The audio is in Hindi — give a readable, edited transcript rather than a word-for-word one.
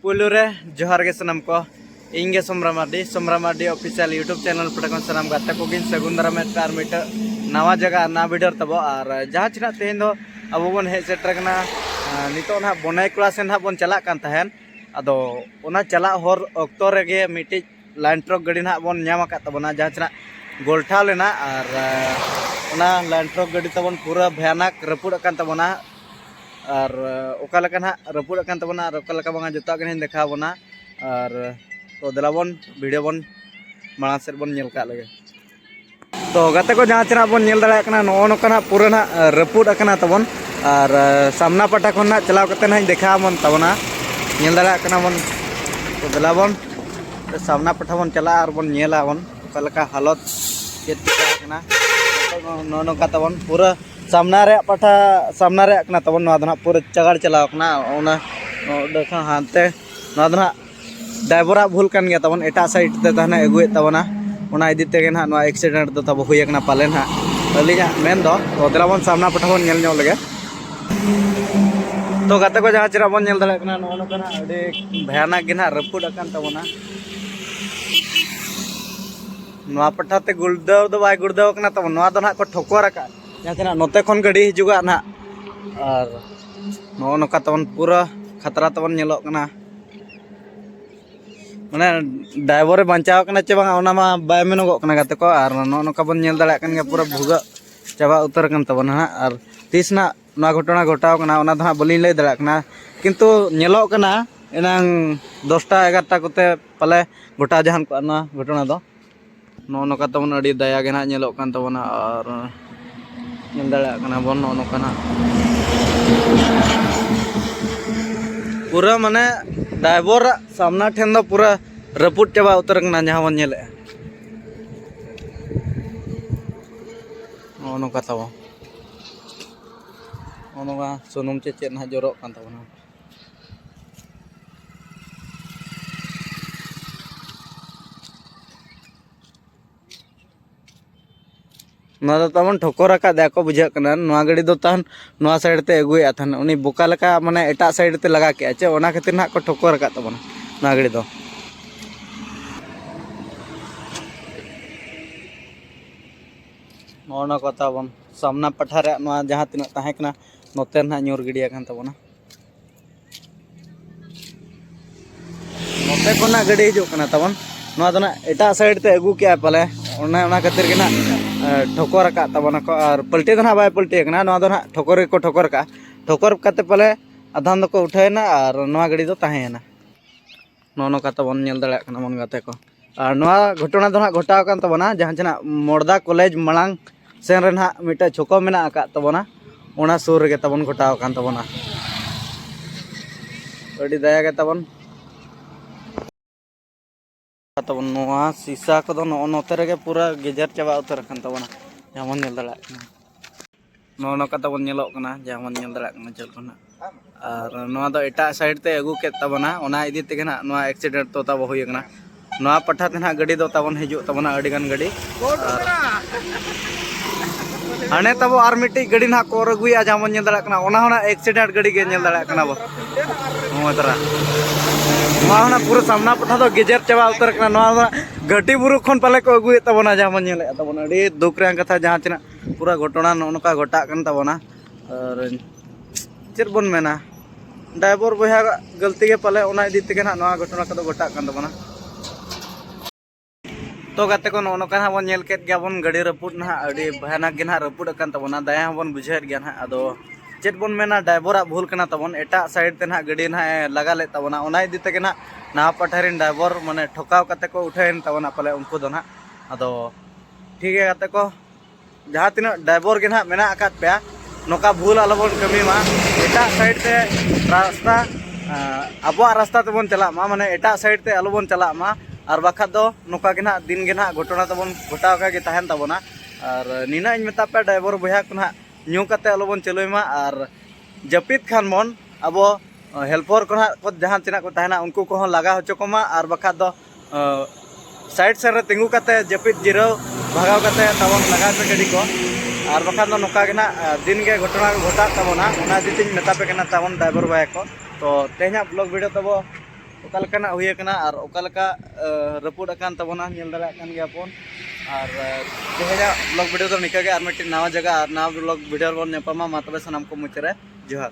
पुलू रे जोहार के सनम को इंगे सोमरामाडी ऑफिशियल यूट्यूब चैनल पटकन सनम गाता को गिन सगुन दारा में तार मीटर नवा जगह ना वीडियो तबो और जहाँ चिना तेहन दो अब बन हे सेटरगना नितो ना बनाई क्लास ना बन चला कान तहन अदो ओना चला होर ऑक्टो रेगे मिटी लाइन ट्रक गाड़ी ना बन न्यामा का तबना जहाँ चिना गोल्ठा लेना और ओना लाइन ट्रक गाड़ी तबन पूरा भयानक रपुड़ कान तबना और ओकाला का रपुड़ कान तबना और ओकाला का बंगा जोता के देखा बना और तो दिला बन वीडियो बन माड़ा सेट बन नेल का लगे तो गाते को जहाँ चना बन नेल दाड़ा कना नो नोकना पूरा ना रपुड़ कना तबन और सामना पटा खन ना चलाव कते ना देखा बन तबना नेल दाड़ा कना बन तो दिला बन सामना पटा बन चला और बन नेला बन ओकाला का हालत चेत कना नो नोका तबन पूरा सामना रे पटा सामना रे कना तबन ना दना पूरा चगाड़ चलाव कना ओना देखा हानते ना दना ड्राइवरा भूल कान गया तबन एटा साइड ते तहना एगुए तबना ओना इदी तेगे ना नो एक्सीडेंट दो तब हुई कना पाले ना अलिया मेन दो तो देला बन सामना पटा बन नेल ᱧᱚᱜ लगे तो गाते को जहाँ चिरा बन नेल दले कना नो कना अडे भयानक गे ना रपुड अकान तबना नो पटा ते गुलदव दो बाय गुलदव कना तब नो दो ना को ठोकर का जहाँ चिना नोते खन गाड़ी हिजुगा ना और नो नका तबन पूरा खतरा तबन नेलो कना माने ड्राइवर बचाव कना चे बांगा ओना मा बाय मेनोगो कना गाते को और नो नका बन नेल दाड़ा कन गे पूरा भुगा चाबा उतर कन तबन हा और तीस ना ना घटना घटाव कना ओना दा बलिन लay दाड़ा कना किंतु नेलो कना एनांग 10टा 11टा कोते पाले गोटा जहान को ना घटना दो नो नका तबन अडी दया गे ना नेलो कन तबना और नेल दाड़ा कना बन नो नका ना पूरा माने ड्राइवर सामना ठेन दो पूरा रपुट चाबा उतर कना जहाँ बन नेले ओनो का तब ओनो का सुनुम चे ना जोरो कान तबना ना दो तबन ठोकर का देखो बुझा कना नवा गाड़ी दो तहन नवा साइड ते अगुया थन उनी बोका लका माने एटा साइड ते लगा के चे ओना खातिर ना को ठोकर का तबना नवा गाड़ी दो ओना को तबन सामना पठा रे नवा जहां तिना ताहे कना नोते ना न्यूर गिडिया कान तबना नोते कोना गाड़ी हिजु कना तबन नवा दना एटा साइड ते अगु के पाले ओना खातिर के ना ठोकर का तबना को और पलटी दना बाय पलटी कना नवा दना ठोकर को ठोकर का ठोकर काते पाले आधान दो को उठायना और नवा गाड़ी दो ताहेना नो का तबन नेल दाड़ा कना मन गाते को और नवा घटना दो घटाव कान तबना जहां जना मोड़दा कॉलेज मलांग सेन रे ना मिटा छोको मेना का तबना ओना सुर रे तबन घटाव कान तबना अडी दया के तबन तबन नवा सीसा को दो नोते रे पूरा गेजर चाबा उतर कान तबना जहां नेल दाड़ा नो का तबन नेलो कना जहां नेल दाड़ा कना चल कना और नवा दो एटा साइड ते अगु के तबना ओना इदी तेगे ना नवा एक्सीडेंट तो तब हुई कना नवा पठा ते ना गाड़ी दो तबन हिजु तबना अडी गान गाड़ी हाने तब आर मिटी गाड़ी ना को अगुया जहां नेल दाड़ा कना ओना होना एक्सीडेंट गाड़ी के नेल दाड़ा कना बो मोतरा नवा पूरा सामना पठा दो गेजर चाबा उतर कना नवा गटी बुरु खन पाले को अगुए तबना जहां नेले तबना अडी दुख रे कथा जहां चिना पूरा घटना नोनका घटा कन तबना और चेर बन मेना ड्राइवर बया गलती के पाले ओना इदी तेगे ना नवा घटना को घटा कन तबना तो गाते को नो का बन नेल केत गया बन गाड़ी रपुट ना अडी भयानक गे ना रपुट कन तबना दया बन बुझेत गया ना अदो चेत बन मेना ड्राइवर भूल कना तबन एटा साइड ते ना गाड़ी ना लगा ले तबना ओना इदी तेगे ना ना पठारिन ड्राइवर माने ठोकाव कते को उठाइन तबना पाले उनको दो ना अदो ठीक है गाते को जहाँ तीन ड्राइवर के ना मेना आकात पे नोका भूल आलोबन कमी मा एटा साइड ते रास्ता अबो रास्ता तबन चला मा माने एटा साइड ते आलोबन चला मा और बाखा दो नोका के ना दिन के ना घटना तबन घटाव का के तहन तबना और नीना इन मेता पे ड्राइवर बया को ना न्यू कते आलोबन चलोय मा और जपित खान मन अबो हेल्पर को ना को जहां चिना को तहना उनको को लगा होचो को मा और बाखा दो साइड से तिंगू कते जपित जिरो भगाव कते तबन लगा पे गाड़ी को और बाखा दो नोका के ना दिन के घटना घटा तबना ओना दितिन मेता पे के ना तबन ड्राइवर बाय को तो तेहना ब्लॉग वीडियो तब ओकालकाना हुई कना और ओकालका रपुड अकान तबोना नेल दाड़ा कान गया पोन और तेहेजा ब्लॉग वीडियो तो निका के और मिट्टी नवा जगह और नवा ब्लॉग वीडियो बोन नेपामा मा तबे सनाम को मुचरे जोहार।